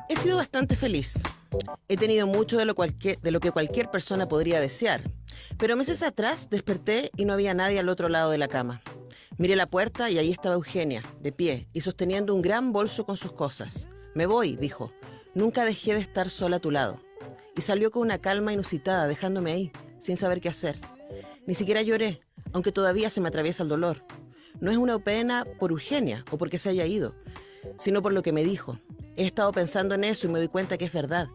He sido bastante feliz. He tenido mucho de lo que cualquier persona podría desear. Pero meses atrás desperté y no había nadie al otro lado de la cama. Miré la puerta y ahí estaba Eugenia, de pie y sosteniendo un gran bolso con sus cosas. Me voy, dijo. Nunca dejé de estar sola a tu lado. Y salió con una calma inusitada, dejándome ahí, sin saber qué hacer. Ni siquiera lloré, aunque todavía se me atraviesa el dolor. No es una pena por Eugenia o porque se haya ido, sino por lo que me dijo. He estado pensando en eso y me doy cuenta que es verdad.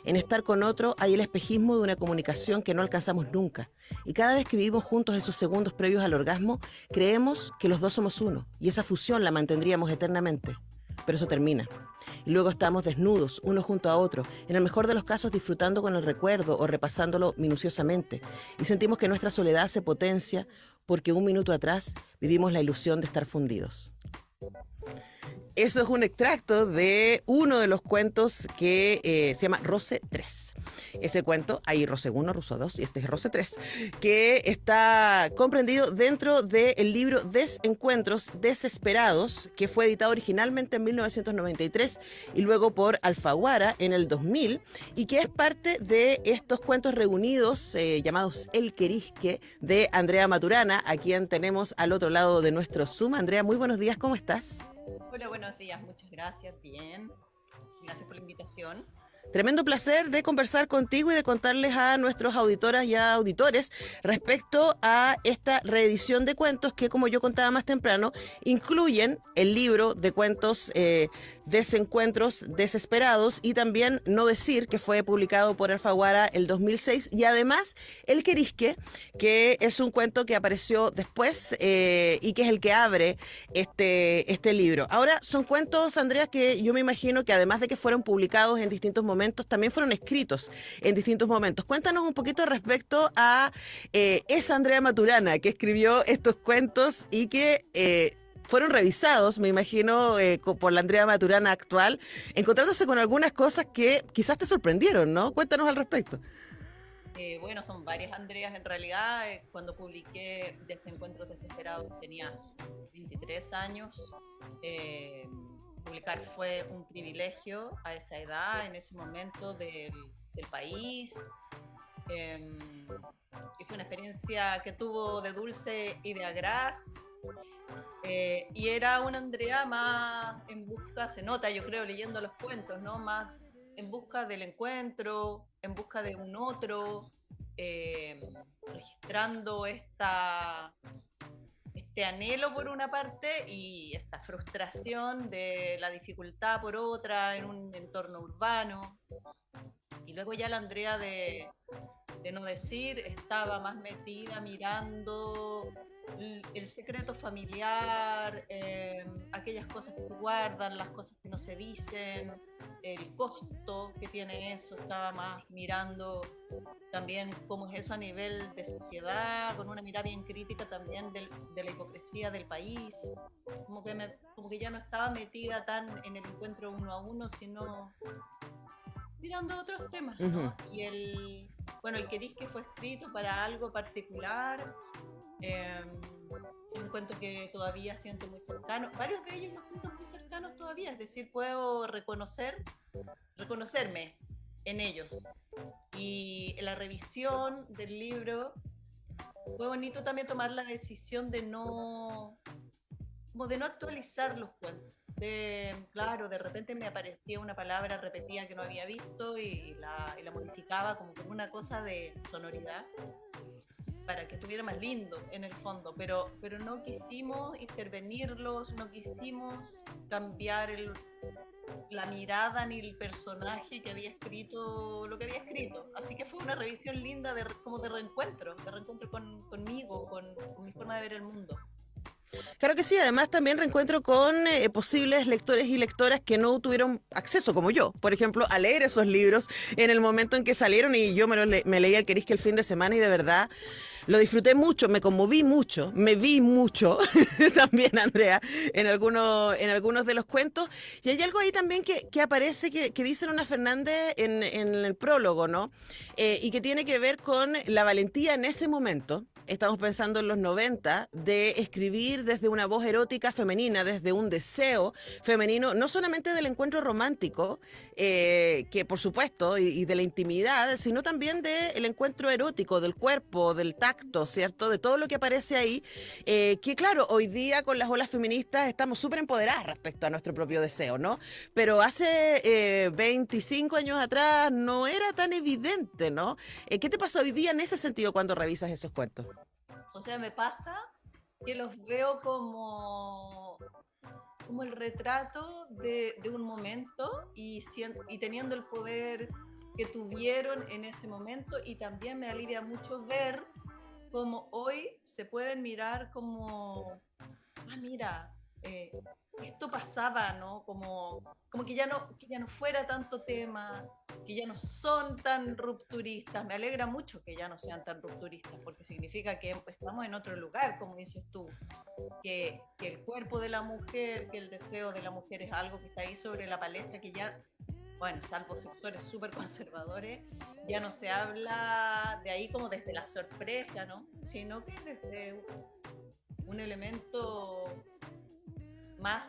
En estar con otro hay el espejismo de una comunicación que no alcanzamos nunca. Y cada vez que vivimos juntos esos segundos previos al orgasmo, creemos que los dos somos uno, y esa fusión la mantendríamos eternamente. Pero eso termina. Y luego estamos desnudos, uno junto a otro, en el mejor de los casos disfrutando con el recuerdo o repasándolo minuciosamente. Y sentimos que nuestra soledad se potencia porque un minuto atrás vivimos la ilusión de estar fundidos. Eso es un extracto de uno de los cuentos que se llama Roce 3. Ese cuento, hay Roce 1, Roce 2 y este es Roce 3, que está comprendido dentro del libro Desencuentros Desesperados, que fue editado originalmente en 1993 y luego por Alfaguara en el 2000, y que es parte de estos cuentos reunidos llamados El Querisque de Andrea Maturana, a quien tenemos al otro lado de nuestro Zoom. Andrea, muy buenos días, ¿cómo estás? Hola, buenos días, muchas gracias, bien. Gracias por la invitación. Tremendo placer de conversar contigo y de contarles a nuestros auditoras y auditores respecto a esta reedición de cuentos que, como yo contaba más temprano, incluyen el libro de cuentos Desencuentros Desesperados y también No Decir, que fue publicado por Alfaguara el 2006, y además El Querisque, que es un cuento que apareció después y que es el que abre este libro. Ahora, son cuentos, Andrea, que yo me imagino que además de que fueron publicados en distintos momentos, también fueron escritos en distintos momentos. Cuéntanos un poquito respecto a esa Andrea Maturana que escribió estos cuentos y que fueron revisados, me imagino, por la Andrea Maturana actual, encontrándose con algunas cosas que quizás te sorprendieron, ¿no? Cuéntanos al respecto. Bueno, son varias Andreas en realidad. Cuando publiqué Desencuentros Desesperados tenía 23 años. Publicar fue un privilegio a esa edad, en ese momento del país. Y fue una experiencia que tuvo de dulce y de agraz. Y era una Andrea más en busca, se nota, yo creo, leyendo los cuentos, ¿no? Más en busca del encuentro, en busca de un otro, registrando este anhelo por una parte y esta frustración de la dificultad por otra en un entorno urbano. Y luego ya la Andrea de No Decir estaba más metida mirando el secreto familiar, aquellas cosas que se guardan, las cosas que no se dicen, el costo que tiene eso. Estaba más mirando también cómo es eso a nivel de sociedad, con una mirada bien crítica también de la hipocresía del país, como que ya no estaba metida tan en el encuentro uno a uno, sino mirando otros temas, ¿no? Y el Querisque fue escrito para algo particular, un cuento que todavía siento muy cercano, varios de ellos los siento muy cercanos todavía, es decir, puedo reconocerme en ellos. Y en la revisión del libro fue bonito también tomar la decisión de no actualizar los cuentos. Claro, de repente me aparecía una palabra repetida que no había visto y la modificaba como con una cosa de sonoridad para que estuviera más lindo en el fondo, pero no quisimos intervenirlos, no quisimos cambiar la mirada ni el personaje que había escrito lo que había escrito. Así que fue una revisión linda como de reencuentro conmigo, con mi forma de ver el mundo. Claro que sí, además también reencuentro con posibles lectores y lectoras que no tuvieron acceso, como yo, por ejemplo, a leer esos libros en el momento en que salieron, y yo me leí El Querisque el fin de semana y de verdad lo disfruté mucho, me conmoví mucho, me vi mucho también, Andrea, en algunos de los cuentos. Y hay algo ahí también que aparece, que dice Luna Fernández en el prólogo, ¿no? Y que tiene que ver con la valentía en ese momento estamos pensando en los 90, de escribir desde una voz erótica femenina, desde un deseo femenino, no solamente del encuentro romántico, que por supuesto, y de la intimidad, sino también del encuentro erótico, del cuerpo, del tacto, ¿cierto? De todo lo que aparece ahí, que claro, hoy día con las olas feministas estamos súper empoderadas respecto a nuestro propio deseo, ¿no? Pero hace 25 años atrás no era tan evidente, ¿no? ¿Qué te pasa hoy día en ese sentido cuando revisas esos cuentos? O sea, me pasa que los veo como el retrato de un momento y teniendo el poder que tuvieron en ese momento, y también me alivia mucho ver cómo hoy se pueden mirar como, mira, eh, esto pasaba, ¿no? Como que ya no fuera tanto tema, que ya no son tan rupturistas. Me alegra mucho que ya no sean tan rupturistas, porque significa que estamos en otro lugar, como dices tú, que el cuerpo de la mujer, que el deseo de la mujer es algo que está ahí sobre la palestra, que ya, bueno, salvo sectores súper conservadores, ya no se habla de ahí como desde la sorpresa, ¿no? Sino que desde un elemento más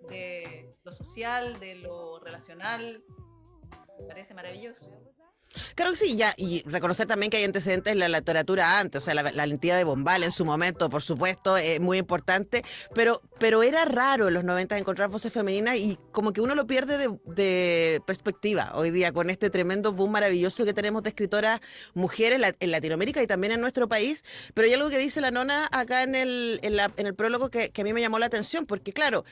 de lo social, de lo relacional. Me parece maravilloso. Claro que sí, ya, y reconocer también que hay antecedentes en la literatura antes, o sea, la entidad de Bombal en su momento, por supuesto, es muy importante, pero era raro en los 90 encontrar voces femeninas y como que uno lo pierde de perspectiva hoy día con este tremendo boom maravilloso que tenemos de escritoras mujeres en Latinoamérica y también en nuestro país, pero hay algo que dice la nona acá en el prólogo que a mí me llamó la atención, porque claro,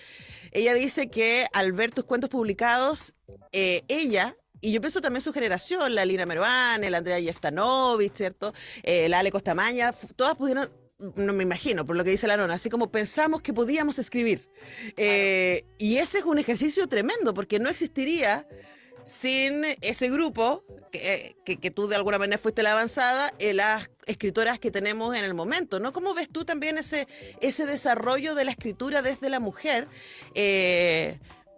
ella dice que al ver tus cuentos publicados, ella, y yo pienso también su generación, la Lina Meruane, la Andrea Jeftanovich, ¿cierto? La Ale Costamaña, todas pudieron, no me imagino, por lo que dice la nona, así como pensamos que podíamos escribir. Claro. Y ese es un ejercicio tremendo, porque no existiría sin ese grupo, que tú de alguna manera fuiste la avanzada, las escritoras que tenemos en el momento, ¿no? ¿Cómo ves tú también ese desarrollo de la escritura desde la mujer?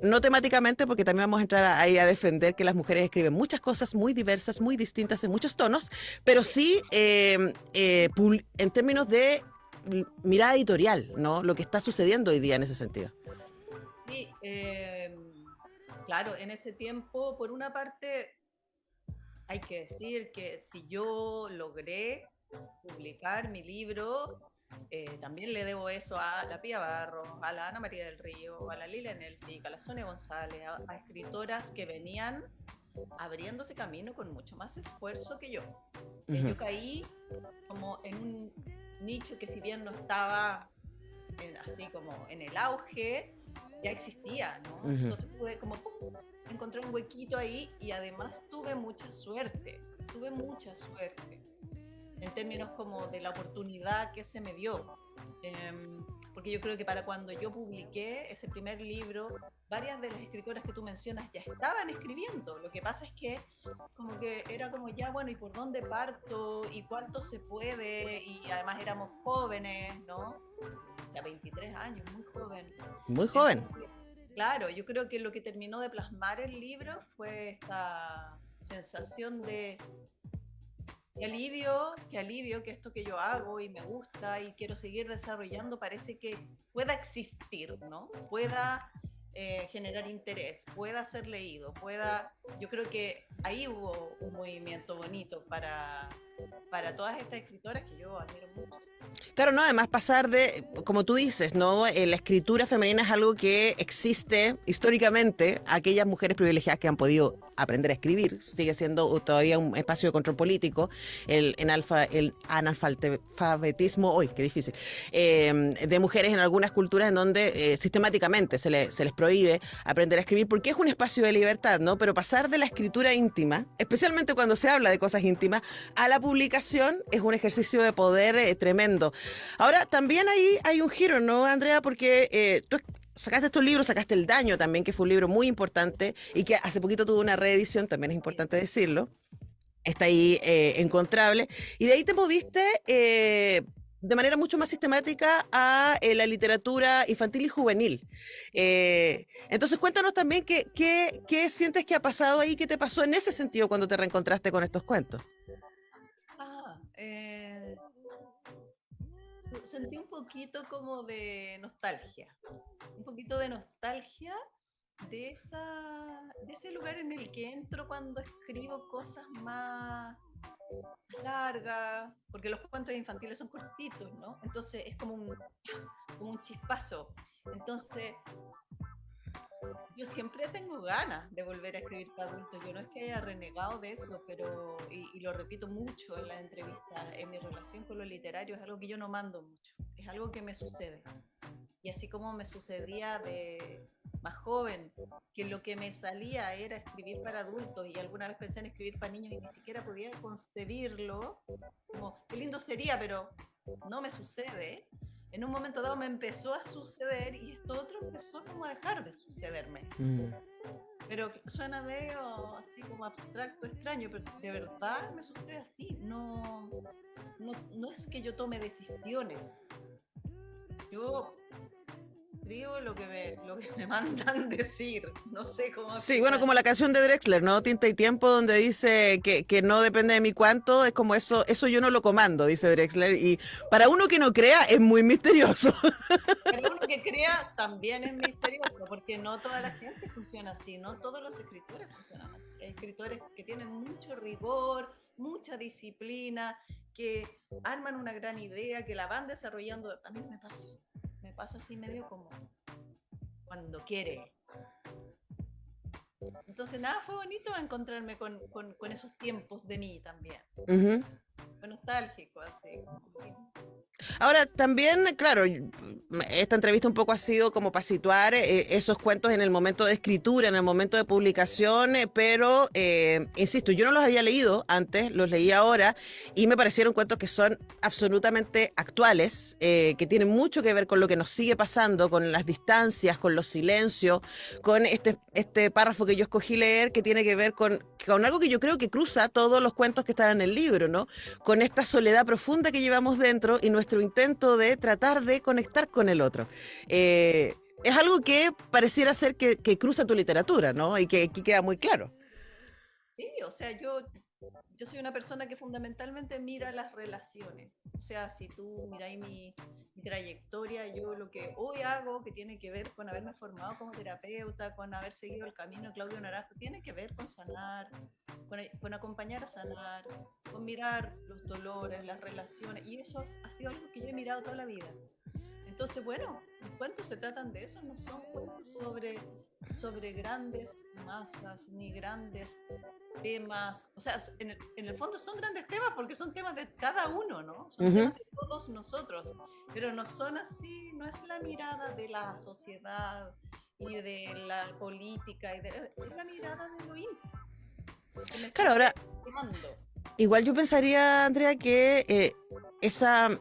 No temáticamente, porque también vamos a entrar ahí a defender que las mujeres escriben muchas cosas muy diversas, muy distintas en muchos tonos, pero sí en términos de mirada editorial, ¿no? Lo que está sucediendo hoy día en ese sentido. Sí, claro, en ese tiempo, por una parte, hay que decir que si yo logré publicar mi libro, también le debo eso a la Pía Barros, a la Ana María del Río, a la Lilia Nelfic, a la Sonia González, a escritoras que venían abriéndose camino con mucho más esfuerzo que yo. Ujú. Yo caí como en un nicho que si bien no estaba así como en el auge, ya existía, ¿no? Ujú. Entonces pude como ¡pum! Encontrar un huequito ahí y además tuve mucha suerte en términos como de la oportunidad que se me dio. Porque yo creo que para cuando yo publiqué ese primer libro, varias de las escritoras que tú mencionas ya estaban escribiendo. Lo que pasa es que como que era como ya, bueno, ¿y por dónde parto? ¿Y cuánto se puede? Y además éramos jóvenes, ¿no? Ya 23 años, muy joven. Muy joven. Entonces, claro, yo creo que lo que terminó de plasmar el libro fue esta sensación de qué alivio que esto que yo hago y me gusta y quiero seguir desarrollando parece que pueda existir, ¿no? Pueda generar interés, pueda ser leído, yo creo que ahí hubo un movimiento bonito para todas estas escritoras que yo admiro mucho. Claro, no, además pasar de, como tú dices, ¿no? La escritura femenina es algo que existe históricamente. Aquellas mujeres privilegiadas que han podido aprender a escribir, sigue siendo todavía un espacio de control político, el analfabetismo, uy, qué difícil, de mujeres en algunas culturas en donde sistemáticamente se les prohíbe aprender a escribir porque es un espacio de libertad, ¿no? Pero pasar de la escritura íntima, especialmente cuando se habla de cosas íntimas, a la publicación es un ejercicio de poder tremendo. Ahora, también ahí hay un giro, ¿no, Andrea? Porque tú sacaste estos libros, sacaste El Daño también, que fue un libro muy importante y que hace poquito tuvo una reedición, también es Sí. importante decirlo. Está ahí encontrable. Y de ahí te moviste de manera mucho más sistemática a la literatura infantil y juvenil. Entonces, cuéntanos también qué sientes que ha pasado ahí, qué te pasó en ese sentido cuando te reencontraste con estos cuentos. Ah, sentí un poquito como de nostalgia, un poquito de nostalgia de ese lugar en el que entro cuando escribo cosas más largas, porque los cuentos infantiles son cortitos, ¿no? Entonces es como un chispazo. Entonces yo siempre tengo ganas de volver a escribir para adultos. Yo no es que haya renegado de eso, pero, y lo repito mucho en las entrevistas, en mi relación con lo literario es algo que yo no mando mucho, es algo que me sucede. Y así como me sucedía de más joven, que lo que me salía era escribir para adultos y alguna vez pensé en escribir para niños y ni siquiera podía concebirlo, como qué lindo sería, pero no me sucede. En un momento dado me empezó a suceder y esto otro empezó como a dejar de sucederme. Pero suena medio así como abstracto, extraño, pero de verdad me sucede así. No es que yo tome decisiones. Yo escribo lo que me mandan decir. No sé cómo Sí, bueno, explicar. como la canción de Drexler, ¿no? Tinta y Tiempo, donde dice que no depende de mi cuánto, es como eso yo no lo comando, dice Drexler, y para uno que no crea es muy misterioso. Pero uno que crea también es misterioso, porque no toda la gente funciona así, no todos los escritores funcionan así. Hay escritores que tienen mucho rigor, mucha disciplina, que arman una gran idea, que la van desarrollando. A mí me pasa así medio como cuando quiere. Entonces, nada, fue bonito encontrarme con esos tiempos de mí también. Ujú. Fue nostálgico, así. Ahora, también, claro, esta entrevista un poco ha sido como para situar esos cuentos en el momento de escritura, en el momento de publicación, pero, insisto, yo no los había leído antes, los leí ahora y me parecieron cuentos que son absolutamente actuales, que tienen mucho que ver con lo que nos sigue pasando, con las distancias, con los silencios, con este párrafo que yo escogí leer que tiene que ver con algo que yo creo que cruza todos los cuentos que están en el libro, ¿no? Con esta soledad profunda que llevamos dentro y nuestro intento de tratar de conectar con el otro. Es algo que pareciera ser que cruza tu literatura, ¿no? Y que aquí queda muy claro. Sí, o sea, yo soy una persona que fundamentalmente mira las relaciones. O sea, si tú miráis mi trayectoria, yo lo que hoy hago, que tiene que ver con haberme formado como terapeuta, con haber seguido el camino de Claudio Naranjo, tiene que ver con sanar, con acompañar a sanar, con mirar los dolores, las relaciones. Y eso ha sido algo que yo he mirado toda la vida. Entonces, bueno, los cuentos se tratan de eso, no son cuentos sobre grandes masas ni grandes temas. O sea, en el fondo son grandes temas porque son temas de cada uno, ¿no? Son Ujú. temas de todos nosotros, pero no son así, no es la mirada de la sociedad y de la política, es la mirada de lo íntimo, que me Claro, sigue ahora, quemando. igual yo pensaría, Andrea, que esa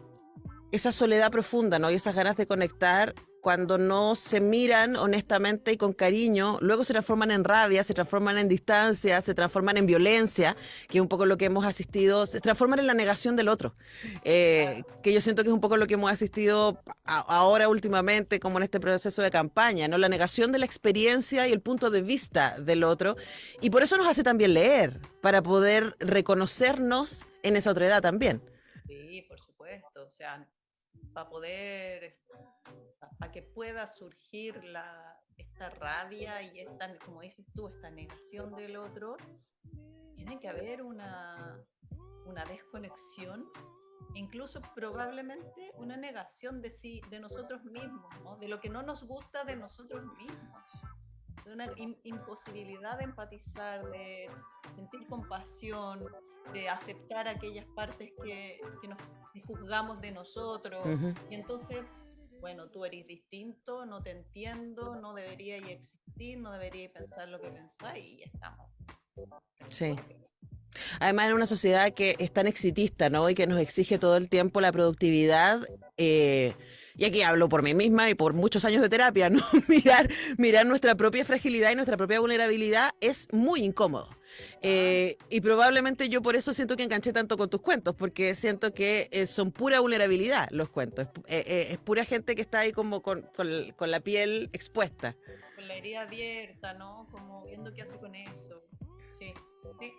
soledad profunda, ¿no? Y esas ganas de conectar, cuando no se miran honestamente y con cariño, luego se transforman en rabia, se transforman en distancia, se transforman en violencia, que es un poco lo que hemos asistido, se transforman en la negación del otro, Claro. que yo siento que es un poco lo que hemos asistido ahora últimamente, como en este proceso de campaña, ¿no? La negación de la experiencia y el punto de vista del otro, y por eso nos hace también leer, para poder reconocernos en esa otra edad también. Sí, por supuesto. O sea, para poder, para que pueda surgir esta rabia y esta, como dices tú, esta negación del otro, tiene que haber una desconexión, incluso probablemente una negación de sí, de nosotros mismos, ¿no? De lo que no nos gusta de nosotros mismos, de una imposibilidad de empatizar, de sentir compasión, de aceptar aquellas partes que nos que juzgamos de nosotros. Ujú. Y entonces, bueno, tú eres distinto, no te entiendo, no deberíais existir, no deberíais pensar lo que pensáis y estamos en el Sí. borde. Además, en una sociedad que es tan exitista, ¿no? Y que nos exige todo el tiempo la productividad. Y aquí hablo por mí misma y por muchos años de terapia, ¿no? Mirar nuestra propia fragilidad y nuestra propia vulnerabilidad es muy incómodo. Claro. Y probablemente yo por eso siento que enganché tanto con tus cuentos, porque siento que son pura vulnerabilidad los cuentos. Es pura gente que está ahí como con la piel expuesta. Con la herida abierta, ¿no? Como viendo qué hace con eso. Sí, sí.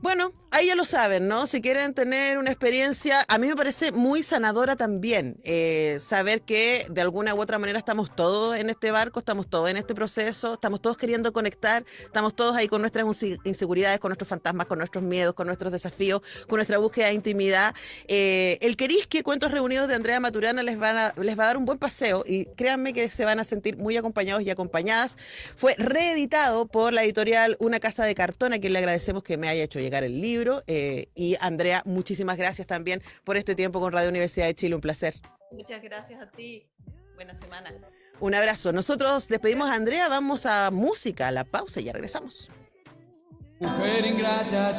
Bueno, ahí ya lo saben, ¿no? Si quieren tener una experiencia, a mí me parece muy sanadora también, saber que de alguna u otra manera estamos todos en este barco, estamos todos en este proceso, estamos todos queriendo conectar, estamos todos ahí con nuestras inseguridades, con nuestros fantasmas, con nuestros miedos, con nuestros desafíos, con nuestra búsqueda de intimidad. El Querisque, Cuentos Reunidos de Andrea Maturana les va a dar un buen paseo y créanme que se van a sentir muy acompañados y acompañadas. Fue reeditado por la editorial Una Casa de Cartón, a quien le agradecemos que me haya hecho llegar el libro. Y Andrea, muchísimas gracias también por este tiempo con Radio Universidad de Chile, un placer. Muchas gracias a ti. Buena semana. Un abrazo. Nosotros despedimos a Andrea, vamos a música, a la pausa y ya regresamos. Mujer ingrata,